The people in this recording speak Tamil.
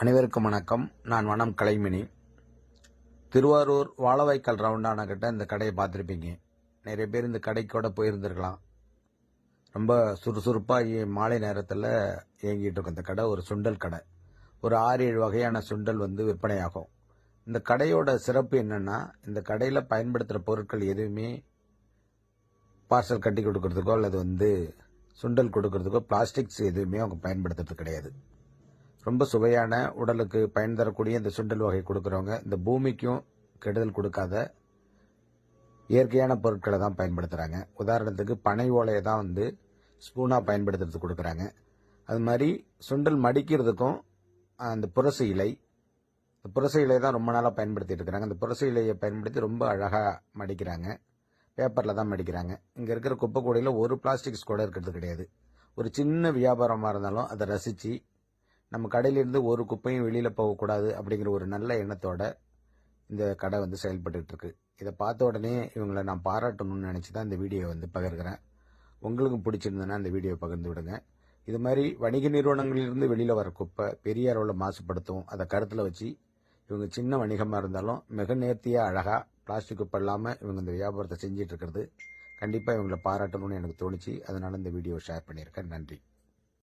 அனைவருக்கும் வணக்கம். நான் வனம் கலைமணி. திருவாரூர் வாழவாய்க்கால் ரவுண்டான கிட்ட இந்த கடையை பார்த்துருப்பீங்க. நிறைய பேர் இந்த கடைக்கூட போயிருந்துருக்கலாம். ரொம்ப சுறுசுறுப்பாக மாலை நேரத்தில் இயங்கிட்டு இருக்கும் இந்த கடை. ஒரு சுண்டல் கடை. ஒரு 6-7 வகையான சுண்டல் விற்பனையாகும். இந்த கடையோட சிறப்பு என்னன்னா, இந்த கடையில் பயன்படுத்துகிற பொருட்கள் எதுவுமே பார்சல் கட்டி கொடுக்கறதுக்கோ அல்லது சுண்டல் கொடுக்கறதுக்கோ பிளாஸ்டிக்ஸ் எதுவுமே அவங்க பயன்படுத்துறது கிடையாது. ரொம்ப சுவையான, உடலுக்கு பயன் தரக்கூடிய இந்த சுண்டல் வகை கொடுக்குறவங்க இந்த பூமிக்கும் கெடுதல் கொடுக்காத இயற்கையான பொருட்களை தான் பயன்படுத்துகிறாங்க. உதாரணத்துக்கு பனை ஓலையை தான் ஸ்பூனாக பயன்படுத்துறதுக்கு கொடுக்குறாங்க. அது மாதிரி சுண்டல் மடிக்கிறதுக்கும் அந்த புரச இலை, இந்த புரச இலை தான் ரொம்ப நாளாக பயன்படுத்திட்டு இருக்கிறாங்க. அந்த புரச இலையை பயன்படுத்தி ரொம்ப அழகாக மடிக்கிறாங்க. பேப்பரில் தான் மடிக்கிறாங்க. இங்கே இருக்கிற குப்பை கூடையில் ஒரு பிளாஸ்டிக்ஸ் கூட இருக்கிறது கிடையாது. ஒரு சின்ன வியாபாரமாக இருந்தாலும் அதை ரசித்து நம்ம கடையிலிருந்து ஒரு குப்பையும் வெளியில் போகக்கூடாது அப்படிங்கிற ஒரு நல்ல எண்ணத்தோட இந்த கடை செயல்பட்டு இருக்கு. இதை பார்த்த உடனே இவங்களை நான் பாராட்டணும்னு நினச்சி தான் இந்த வீடியோ பகிர்கிறேன். உங்களுக்கும் பிடிச்சிருந்ததுன்னா இந்த வீடியோ பகிர்ந்து விடுங்க. இது மாதிரி வணிக நிறுவனங்களிலிருந்து வெளியில் வர குப்பை பெரிய அளவில் மாசுபடுத்தும். அதை கருத்தில் வச்சு இவங்க சின்ன வணிகமாக இருந்தாலும் மிக நேர்த்தியாக அழகாக பிளாஸ்டிக் குப்பை இல்லாமல் இவங்க இந்த வியாபாரத்தை செஞ்சிட்டு இருக்கிறது கண்டிப்பாக இவங்களை பாராட்டணும்னு எனக்கு தோணுச்சு. அதனால இந்த வீடியோ ஷேர் பண்ணியிருக்கேன். நன்றி.